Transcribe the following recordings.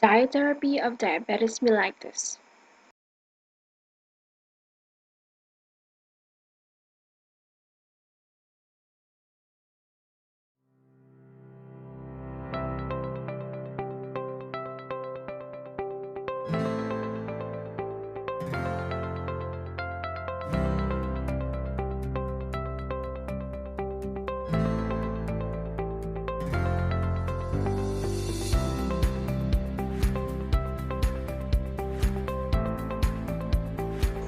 Dietherapy of diabetes mellitus.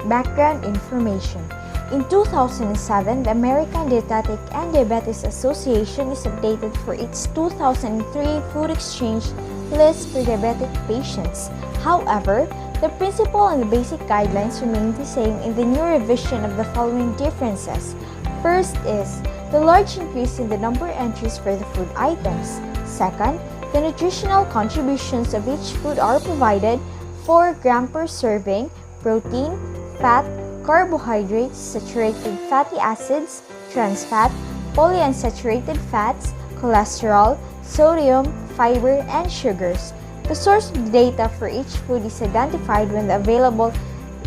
Background information. In 2007, the American Dietetic and Diabetes Association is updated for its 2003 food exchange list for diabetic patients. However, the principle and the basic guidelines remain the same in the new revision of the following differences. First is the large increase in the number entries for the food items. Second, the nutritional contributions of each food are provided: 4 grams per serving, protein, fat, carbohydrates, saturated fatty acids, trans fat, polyunsaturated fats, cholesterol, sodium, fiber, and sugars. The source of the data for each food is identified when available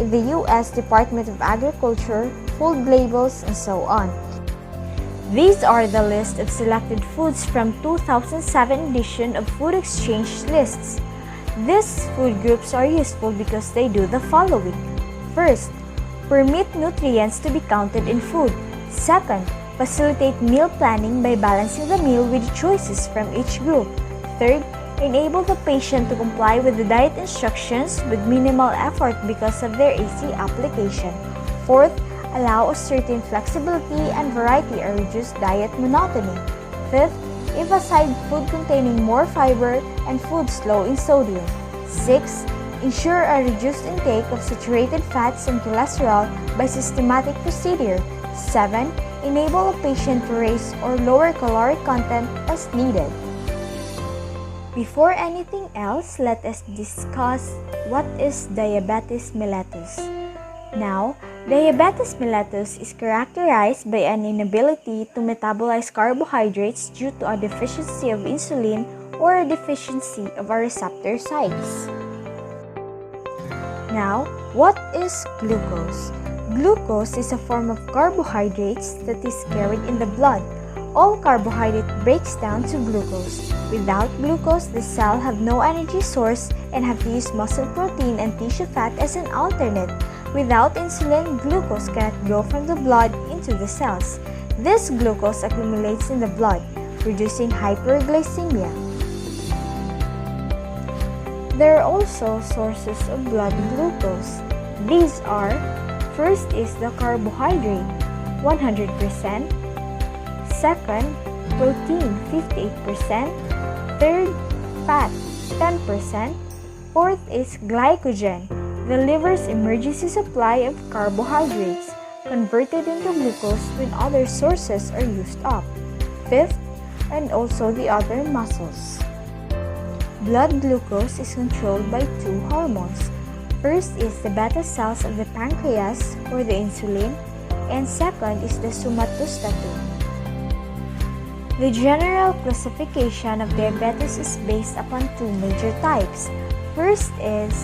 in the U.S. Department of Agriculture, food labels, and so on. These are the list of selected foods from 2007 edition of Food Exchange lists. These food groups are useful because they do the following. First, permit nutrients to be counted in food. Second, facilitate meal planning by balancing the meal with choices from each group. Third, enable the patient to comply with the diet instructions with minimal effort because of their easy application. Fourth, allow a certain flexibility and variety or reduce diet monotony. Fifth, emphasize food containing more fiber and foods low in sodium. Sixth, ensure a reduced intake of saturated fats and cholesterol by systematic procedure. 7. Enable a patient to raise or lower caloric content as needed. Before anything else, let us discuss what is diabetes mellitus. Now, diabetes mellitus is characterized by an inability to metabolize carbohydrates due to a deficiency of insulin or a deficiency of a receptor sites. Now, what is glucose? Glucose is a form of carbohydrates that is carried in the blood. All carbohydrate breaks down to glucose. Without glucose, the cell have no energy source and have to use muscle protein and tissue fat as an alternate. Without insulin, glucose cannot go from the blood into the cells. This glucose accumulates in the blood, producing hyperglycemia. There are also sources of blood glucose. These are: first is the carbohydrate, 100%. Second, protein, 58%. Third, fat, 10%. Fourth is glycogen, the liver's emergency supply of carbohydrates, converted into glucose when other sources are used up. Fifth, and also the other muscles. Blood glucose is controlled by 2 hormones. First is the beta cells of the pancreas or the insulin, and second is the somatostatin. The general classification of diabetes is based upon 2 major types. First is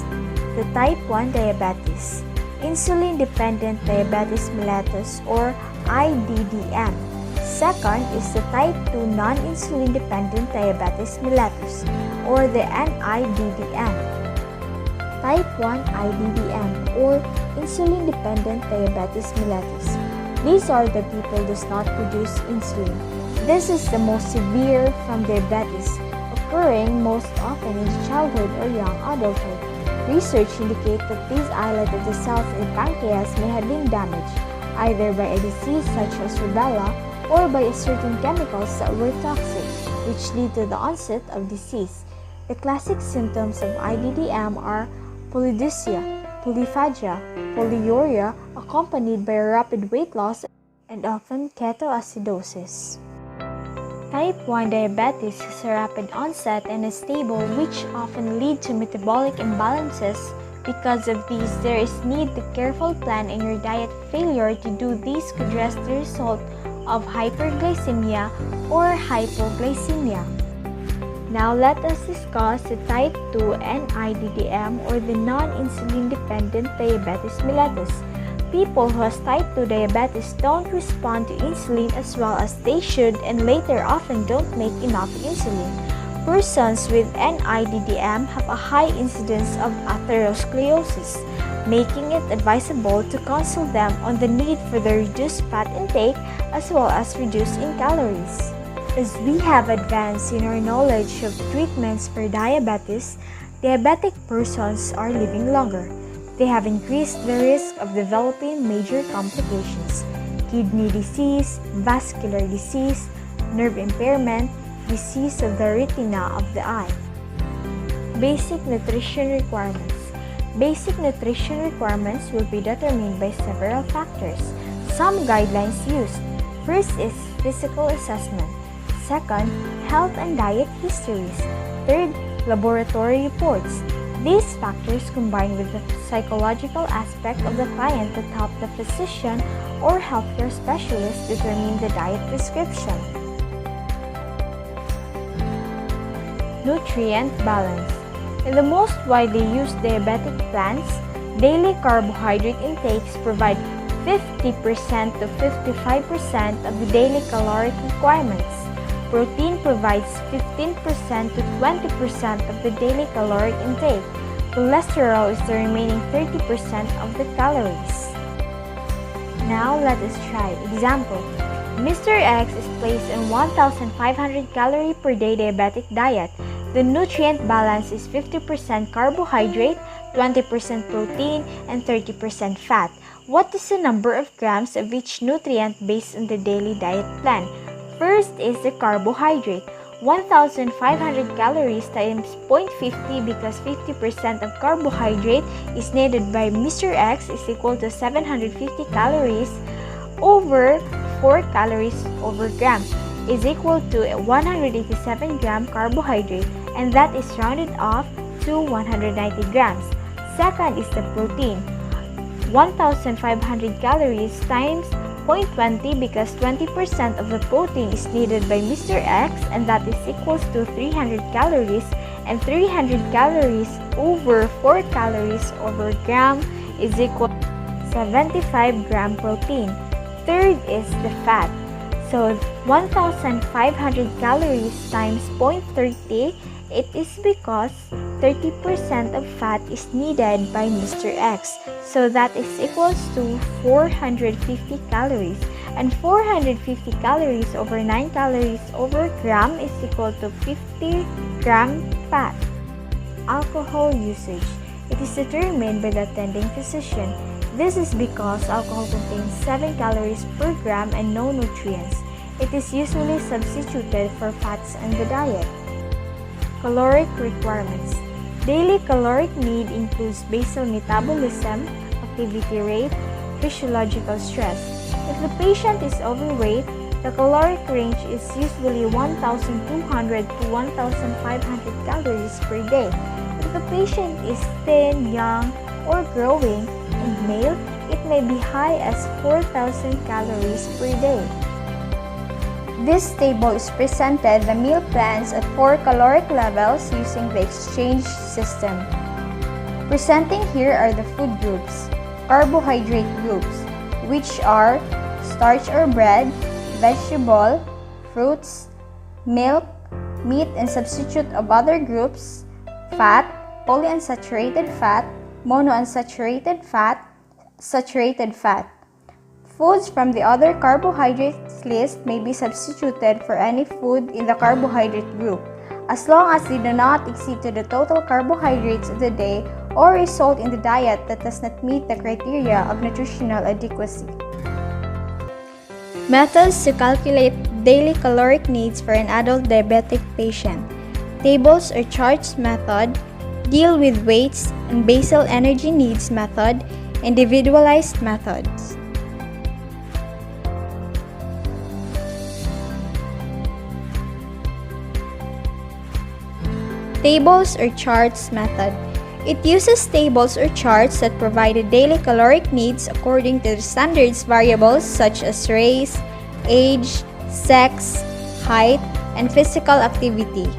the type 1 diabetes, insulin-dependent diabetes mellitus or IDDM. Second is the type 2 non-insulin dependent diabetes mellitus or the NIDDM. Type 1 IDDM or insulin-dependent diabetes mellitus. These are the people who does not produce insulin. This is the most severe from diabetes, occurring most often in childhood or young adulthood. Research indicates that these islet of the cells in the pancreas may have been damaged, either by a disease such as rubella or by certain chemicals that were toxic, which lead to the onset of disease. The classic symptoms of IDDM are polydipsia, polyphagia, polyuria, accompanied by rapid weight loss and often ketoacidosis. Type 1 diabetes has a rapid onset and is stable, which often lead to metabolic imbalances. Because of these, there is need to careful plan in your diet. Failure to do this could rest the result of hyperglycemia or hypoglycemia. Now let us discuss the type 2 NIDDM or the non-insulin dependent diabetes mellitus. People who has type 2 diabetes don't respond to insulin as well as they should and later often don't make enough insulin. Persons with NIDDM have a high incidence of atherosclerosis, making it advisable to consult them on the need for the reduced fat intake as well as reduce in calories. As we have advanced in our knowledge of treatments for diabetes, diabetic persons are living longer. They have increased the risk of developing major complications: kidney disease, vascular disease, nerve impairment, disease of the retina of the eye. Basic nutrition requirements. Basic nutrition requirements will be determined by several factors. Some guidelines used. First is physical assessment. Second, health and diet histories. Third, laboratory reports. These factors combine with the psychological aspect of the client that help the physician or healthcare specialist determine the diet prescription. Nutrient balance. In the most widely used diabetic plans, daily carbohydrate intakes provide 50% to 55% of the daily caloric requirements. Protein provides 15% to 20% of the daily caloric intake. Cholesterol is the remaining 30% of the calories. Now let us try. Example: Mr. X is placed on 1,500 calorie per day diabetic diet. The nutrient balance is 50% carbohydrate, 20% protein, and 30% fat. What is the number of grams of each nutrient based on the daily diet plan? First is the carbohydrate. 1,500 calories times 0.50 because 50% of carbohydrate is needed by Mr. X is equal to 750 calories over 4 calories over gram is equal to 187 gram carbohydrate, and that is rounded off to 190 grams. Second is the protein. 1,500 calories times 0.20 because 20% of the protein is needed by Mr. X, and that is equals to 300 calories, and 300 calories over 4 calories over gram is equal to 75 gram protein. Third is the fat. So 1,500 calories times 0.30, it is because 30% of fat is needed by Mr. X. So that is equals to 450 calories. And 450 calories over 9 calories over gram is equal to 50 gram fat. Alcohol usage. It is determined by the attending physician. This is because alcohol contains 7 calories per gram and no nutrients. It is usually substituted for fats in the diet. Caloric requirements. Daily caloric need includes basal metabolism, activity rate, physiological stress. If the patient is overweight, the caloric range is usually 1,200 to 1,500 calories per day. If the patient is thin, young, or growing, and male, it may be high as 4,000 calories per day. This table is presented the meal plans at 4 caloric levels using the exchange system. Presenting here are the food groups. Carbohydrate groups, which are starch or bread, vegetable, fruits, milk, meat and substitute of other groups, fat, polyunsaturated fat, monounsaturated fat, saturated fat. Foods from the other carbohydrates list may be substituted for any food in the carbohydrate group, as long as they do not exceed to the total carbohydrates of the day or result in the diet that does not meet the criteria of nutritional adequacy. Methods to calculate daily caloric needs for an adult diabetic patient. Tables or charts method, deal with weights and basal energy needs method, individualized methods. Tables or charts method. It uses tables or charts that provide the daily caloric needs according to the standards variables such as race, age, sex, height, and physical activity.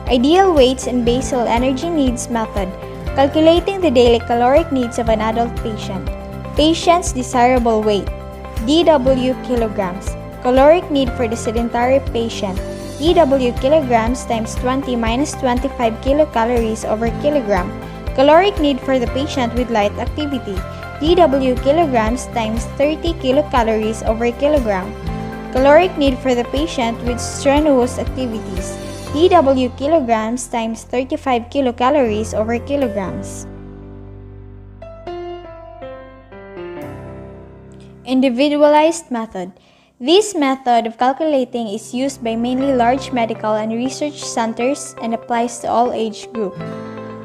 Ideal weights and basal energy needs method. Calculating the daily caloric needs of an adult patient. Patient's desirable weight. DW kilograms. Caloric need for the sedentary patient. DW kilograms times 20 minus 25 kilocalories over kilogram. Caloric need for the patient with light activity. DW kilograms times 30 kilocalories over kilogram. Caloric need for the patient with strenuous activities. DW kilograms times 35 kilocalories over kilograms. Individualized method. This method of calculating is used by mainly large medical and research centers and applies to all age groups.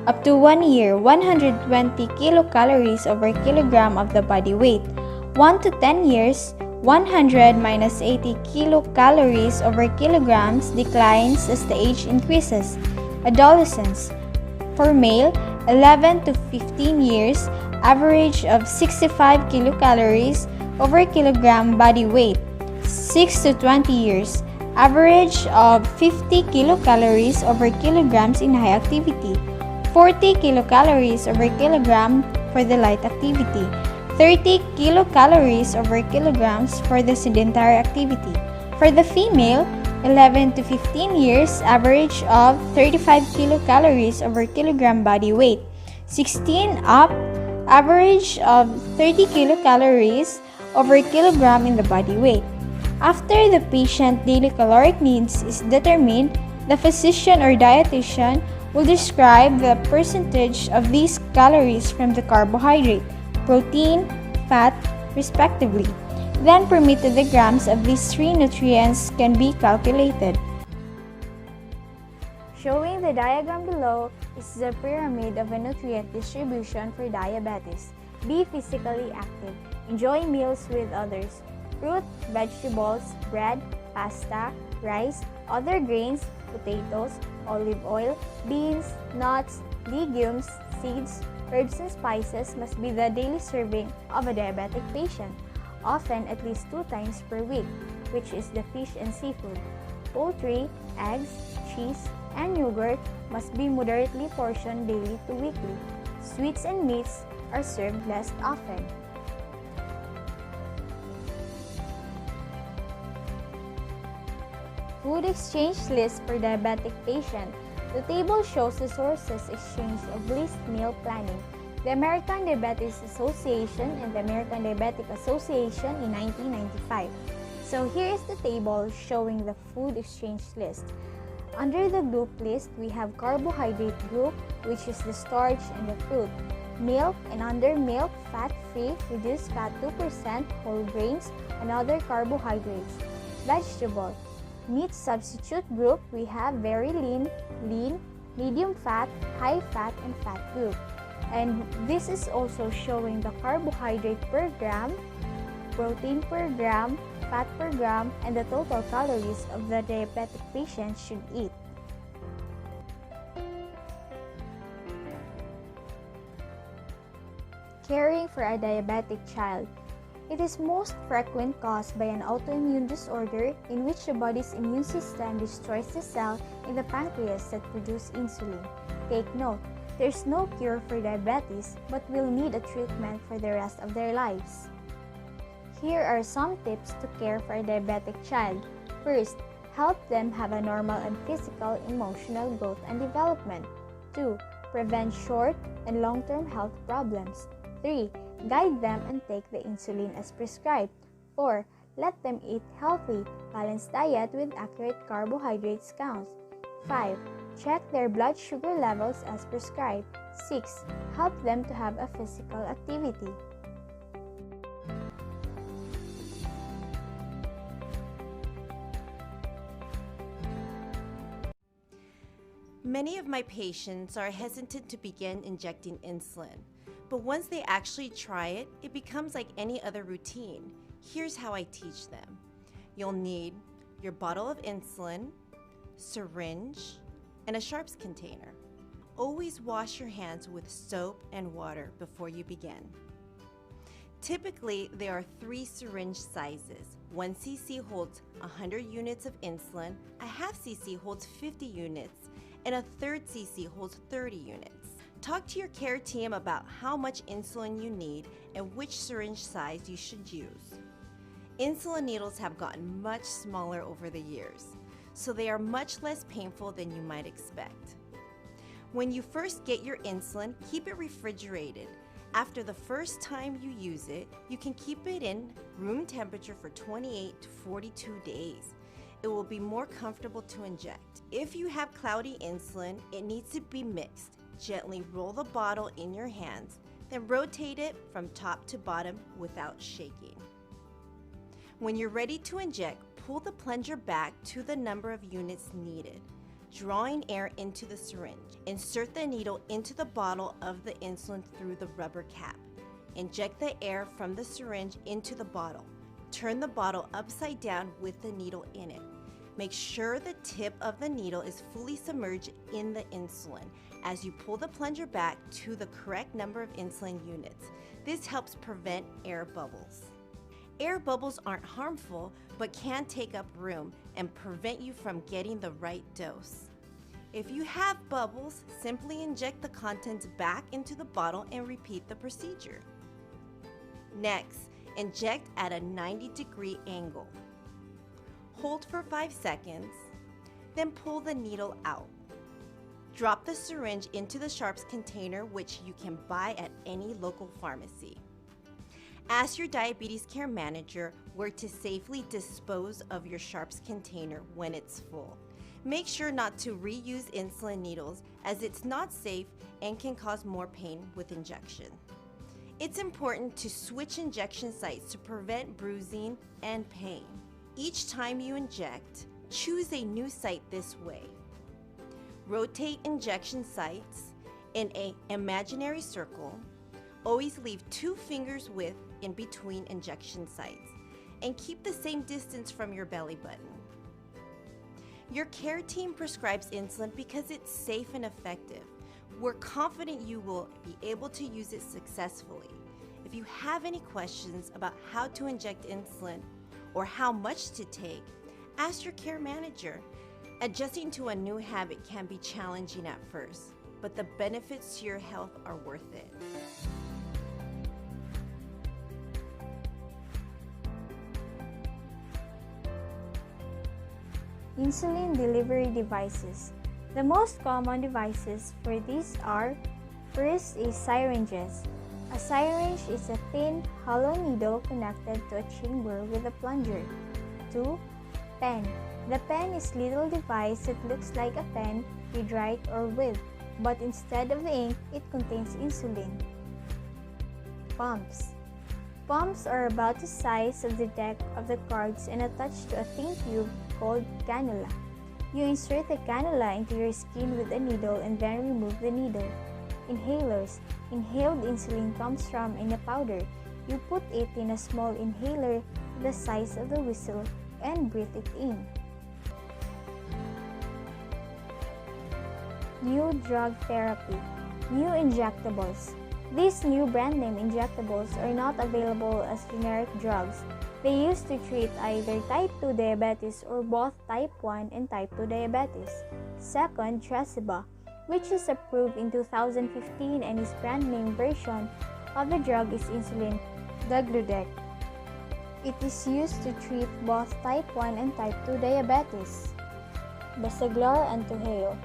Up to 1 year, 120 kilocalories over kilogram of the body weight. 1 to 10 years, 100 minus 80 kilocalories over kilograms declines as the age increases. Adolescence. For male, 11 to 15 years, average of 65 kilocalories over kilogram body weight. 6 to 20 years, average of 50 kilocalories over kilograms in high activity. 40 kilocalories over kilogram for the light activity. 30 kilocalories over kilograms for the sedentary activity. For the female, 11 to 15 years, average of 35 kilocalories over kilogram body weight. 16 up, average of 30 kilocalories over kilogram in the body weight. After the patient daily caloric needs is determined, the physician or dietitian will describe the percentage of these calories from the carbohydrate, protein, fat, respectively. Then permitted the grams of these three nutrients can be calculated. Showing the diagram below is the pyramid of a nutrient distribution for diabetes. Be physically active. Enjoy meals with others. Fruit, vegetables, bread, pasta, rice, other grains, potatoes, olive oil, beans, nuts, legumes, seeds, herbs and spices must be the daily serving of a diabetic patient, often at least 2 times per week, which is the fish and seafood. Poultry, eggs, cheese, and yogurt must be moderately portioned daily to weekly. Sweets and meats are served less often. Food exchange list for diabetic patient. The table shows the sources exchange of list meal planning. The American Diabetes Association and the American Diabetic Association in 1995. So here is the table showing the food exchange list. Under the group list, we have carbohydrate group, which is the starch and the fruit. Milk, and under milk, fat-free, reduced fat 2%, whole grains, and other carbohydrates. Vegetable. Meat substitute group, we have very lean, medium fat, high fat, and fat group. And this is also showing the carbohydrate per gram, protein per gram, fat per gram, and the total calories of the diabetic patient should eat. Caring for a diabetic child. It is most frequent caused by an autoimmune disorder in which the body's immune system destroys the cell in the pancreas that produce insulin. Take note, there is no cure for diabetes but will need a treatment for the rest of their lives. Here are some tips to care for a diabetic child. First, help them have a normal and physical, emotional growth and development. 2. Prevent short and long-term health problems. 3. Guide them and take the insulin as prescribed. 4. Let them eat healthy, balanced diet with accurate carbohydrates counts. 5. Check their blood sugar levels as prescribed. 6. Help them to have a physical activity. Many of my patients are hesitant to begin injecting insulin. But once they actually try it, it becomes like any other routine. Here's how I teach them. You'll need your bottle of insulin, syringe, and a sharps container. Always wash your hands with soap and water before you begin. Typically, there are 3 syringe sizes. 1 cc holds 100 units of insulin, a half cc holds 50 units, and a third cc holds 30 units. Talk to your care team about how much insulin you need and which syringe size you should use. Insulin needles have gotten much smaller over the years, so they are much less painful than you might expect. When you first get your insulin, keep it refrigerated. After the first time you use it, you can keep it in room temperature for 28 to 42 days. It will be more comfortable to inject. If you have cloudy insulin, it needs to be mixed. Gently roll the bottle in your hands, then rotate it from top to bottom without shaking. When you're ready to inject, pull the plunger back to the number of units needed, drawing air into the syringe. Insert the needle into the bottle of the insulin through the rubber cap. Inject the air from the syringe into the bottle. Turn the bottle upside down with the needle in it. Make sure the tip of the needle is fully submerged in the insulin as you pull the plunger back to the correct number of insulin units. This helps prevent air bubbles. Air bubbles aren't harmful, but can take up room and prevent you from getting the right dose. If you have bubbles, simply inject the contents back into the bottle and repeat the procedure. Next, inject at a 90-degree angle. Hold for 5 seconds, then pull the needle out. Drop the syringe into the sharps container, which you can buy at any local pharmacy. Ask your diabetes care manager where to safely dispose of your sharps container when it's full. Make sure not to reuse insulin needles as it's not safe and can cause more pain with injection. It's important to switch injection sites to prevent bruising and pain. Each time you inject, choose a new site this way. Rotate injection sites in an imaginary circle. Always leave 2 fingers width in between injection sites and keep the same distance from your belly button. Your care team prescribes insulin because it's safe and effective. We're confident you will be able to use it successfully. If you have any questions about how to inject insulin or how much to take, ask your care manager. Adjusting to a new habit can be challenging at first, but the benefits to your health are worth it. Insulin delivery devices. The most common devices for these are: first is syringes. A syringe is a thin, hollow needle connected to a chamber with a plunger. 2. Pen. The pen is a little device that looks like a pen you'd write or with, but instead of the ink, it contains insulin. Pumps. Pumps are about the size of the deck of the cards and attached to a thin tube called cannula. You insert the cannula into your skin with a needle and then remove the needle. Inhalers. Inhaled insulin comes from in a powder. You put it in a small inhaler the size of the whistle and breathe it in. New drug therapy. New injectables. These new brand name injectables are not available as generic drugs. They used to treat either type 2 diabetes or both type 1 and type 2 diabetes. Second, Tresiba, which is approved in 2015 and its brand name version of the drug is insulin degludec. It is used to treat both type 1 and type 2 diabetes. Basaglar and Toheo.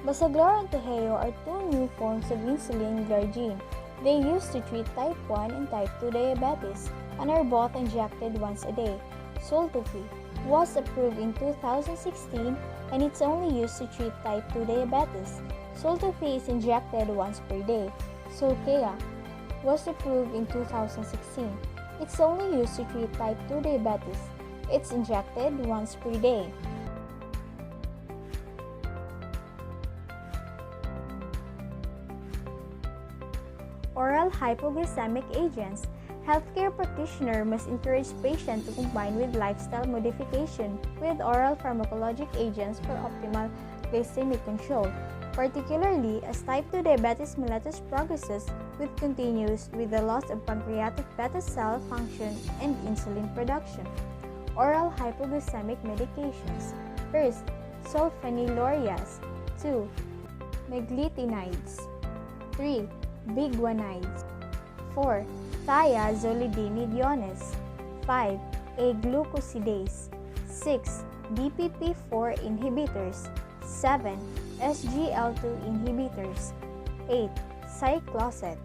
Basaglar and Toheo are 2 new forms of insulin glargine. They used to treat type 1 and type 2 diabetes and are both injected once a day. Soltufy was approved in 2016 and it's only used to treat type 2 diabetes. Soltufy is injected once per day. Solkea was approved in 2016. It's only used to treat type 2 diabetes. It's injected once per day. Oral hypoglycemic agents. Healthcare practitioner must encourage patients to combine with lifestyle modification with oral pharmacologic agents for optimal glycemic control, particularly as type 2 diabetes mellitus progresses continues with the loss of pancreatic beta cell function and insulin production. Oral hypoglycemic medications. First, sulfonylureas. 2. meglitinides. 3. Biguanides. 4. Thiazolidinidiones. 5. A-glucosidase. 6. DPP-4 inhibitors. 7. SGL2 inhibitors. 8. Cycloset.